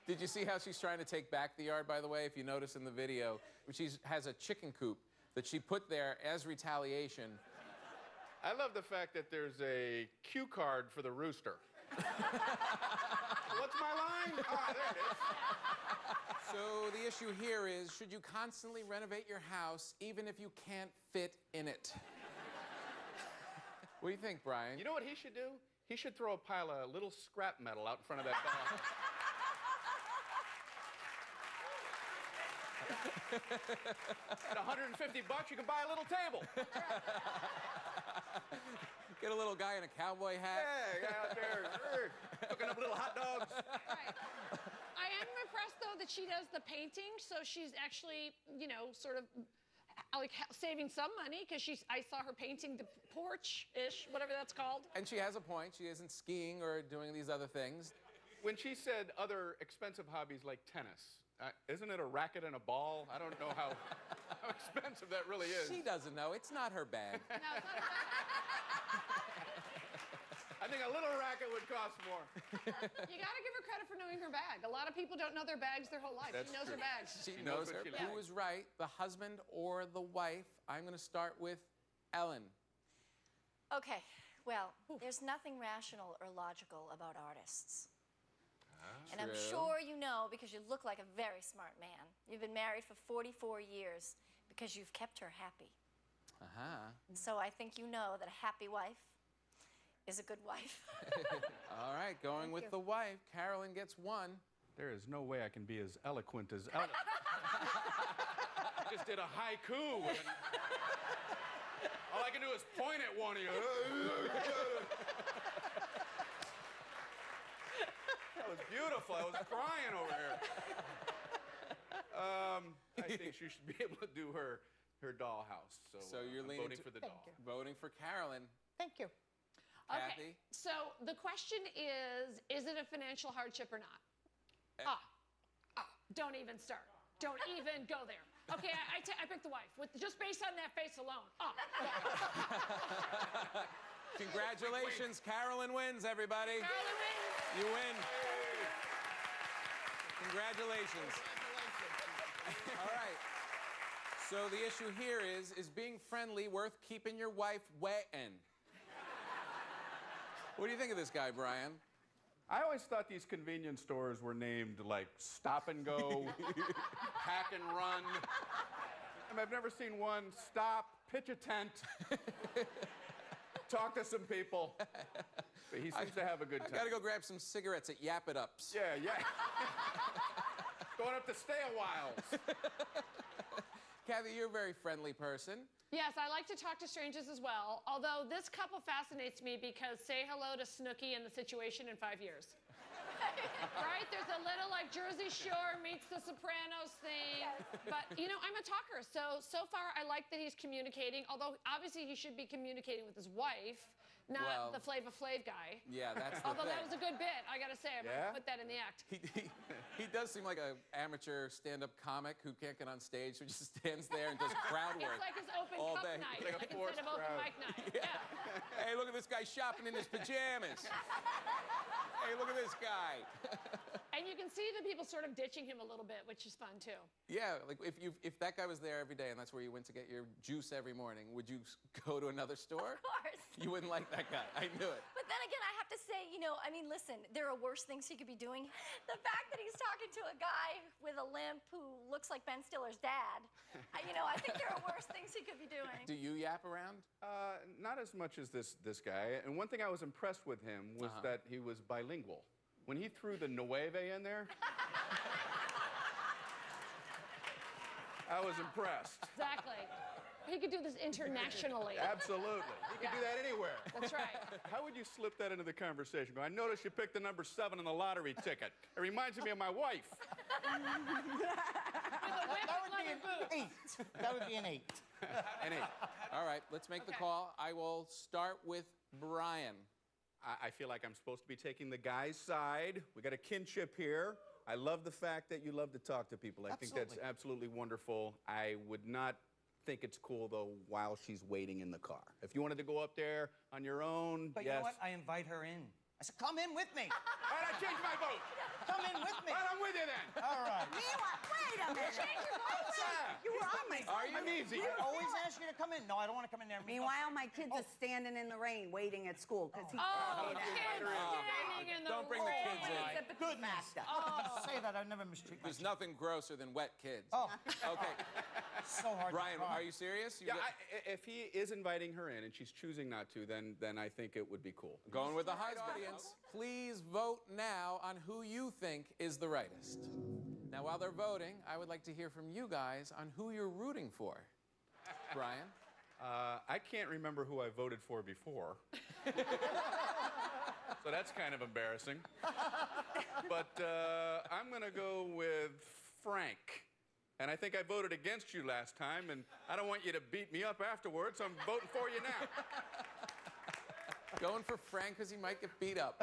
Did you see how she's trying to take back the yard, by the way? If you notice in the video, she has a chicken coop that she put there as retaliation. I love the fact that there's a cue card for the rooster. What's my line? Ah, there it is. So the issue here is, should you constantly renovate your house even if you can't fit in it? What do you think, Brian? You know what he should do? He should throw a pile of little scrap metal out in front of that doll. At $150, you can buy a little table. Get a little guy in a cowboy hat. Yeah, guy out there cooking up little hot dogs. Right. I am impressed, though, that she does the painting, so she's actually, you know, sort of like saving some money, because I saw her painting the porch-ish, whatever that's called. And she has a point. She isn't skiing or doing these other things. When she said other expensive hobbies like tennis, isn't it a racket and a ball? I don't know how expensive that really is. She doesn't know. It's not her bag. No, it's not a bag. I think a little racket would cost more. You gotta give her credit for knowing her bag. A lot of people don't know their bags their whole life. That's she knows true. her bags. She knows her. what she Who likes. is right, the husband or the wife? I'm going to start with Ellen. Okay, well, there's nothing rational or logical about artists. And I'm True. sure you know, because you look like a very smart man. You've been married for 44 years because you've kept her happy. Uh-huh. So I think you know that a happy wife is a good wife. All right, going with you. the wife. Carolyn gets one. There is no way I can be as eloquent as Ellen. I just did a haiku. All I can do is point at one of you. That was beautiful. I was crying over here. I think she should be able to do her dollhouse. So you're I'm leaning voting for the doll. Voting for Carolyn. Thank you. Okay, Kathy? so the question is it a financial hardship or not? Don't even start. Don't even go there. Okay, I picked the wife, just based on that face alone. Congratulations, Carolyn wins, everybody. Carolyn wins. You win. Congratulations. All right. So the issue here is being friendly worth keeping your wife waiting? What do you think of this guy, Brian? I always thought these convenience stores were named like Stop and Go, Pack and Run. I've never seen one stop, pitch a tent, talk to some people. But he seems to have a good time. I gotta go grab some cigarettes at Yap It Ups. Yeah. Going up to Stay a While. Kathy, you're a very friendly person. Yes, I like to talk to strangers as well, although this couple fascinates me because say hello to Snooki and the Situation in 5 years. Right? There's a little like Jersey Shore meets the Sopranos thing. But, you know, I'm a talker, so far I like that he's communicating, although obviously he should be communicating with his wife, not the Flava Flav guy. Yeah, that's the Although thing. that was a good bit, I gotta say. I'm gonna put that in the act. He does seem like an amateur stand-up comic who can't get on stage, so just stands there and does crowd work. It's like his open all cup day. night, Like a like forced instead of open crowd. mic night. Yeah. Hey, look at this guy shopping in his pajamas. Hey, look at this guy. And you can see the people sort of ditching him a little bit, which is fun too. Yeah, like if that guy was there every day and that's where you went to get your juice every morning, would you go to another store? Of course. You wouldn't like that guy. I knew it. But then again, I have to say, you know, I mean, listen, there are worse things he could be doing. The fact that he's talking to a guy with a limp who looks like Ben Stiller's dad, you know, I think there are worse things he could be doing. Do you yap around? Not as much as this guy. And one thing I was impressed with him was that he was bilingual. When he threw the nueve in there, I was impressed. Exactly. He could do this internationally. Absolutely. You can do that anywhere. That's right. How would you slip that into the conversation? Go, I noticed you picked the number 7 on the lottery ticket. It reminds me of my wife. That would be an 8. That would be an 8. An 8. All right, let's make the call. I will start with Brian. I feel like I'm supposed to be taking the guy's side. We got a kinship here. I love the fact that you love to talk to people. I think that's absolutely wonderful. I would not think it's cool, though, while she's waiting in the car. If you wanted to go up there on your own, But yes. you know what? I invite her in. I said, come in with me. All right, I changed my vote. Come in with me. All right, I'm with you Meanwhile, wait a minute. You were on my Are side. you? I'm easy. I always ask you to come in. No, I don't want to come in there. Meanwhile, my kids are standing in the rain waiting at school because he Oh, told me kids that. standing in the Don't bring the rain. kids in. Goodness. Oh. Say that. I never mistreat my There's nothing grosser than wet kids. Oh, Okay, so hard Brian, to are you serious? Yeah, if he is inviting her in and she's choosing not to, then I think it would be cool. Going with the audience. Please vote now on who you think is the rightest. Now, while they're voting, I would like to hear from you guys on who you're rooting for. Brian? I can't remember who I voted for before. So that's kind of embarrassing. But I'm going to go with Frank. And I think I voted against you last time, and I don't want you to beat me up afterwards, so I'm voting for you now. Going for Frank because he might get beat up.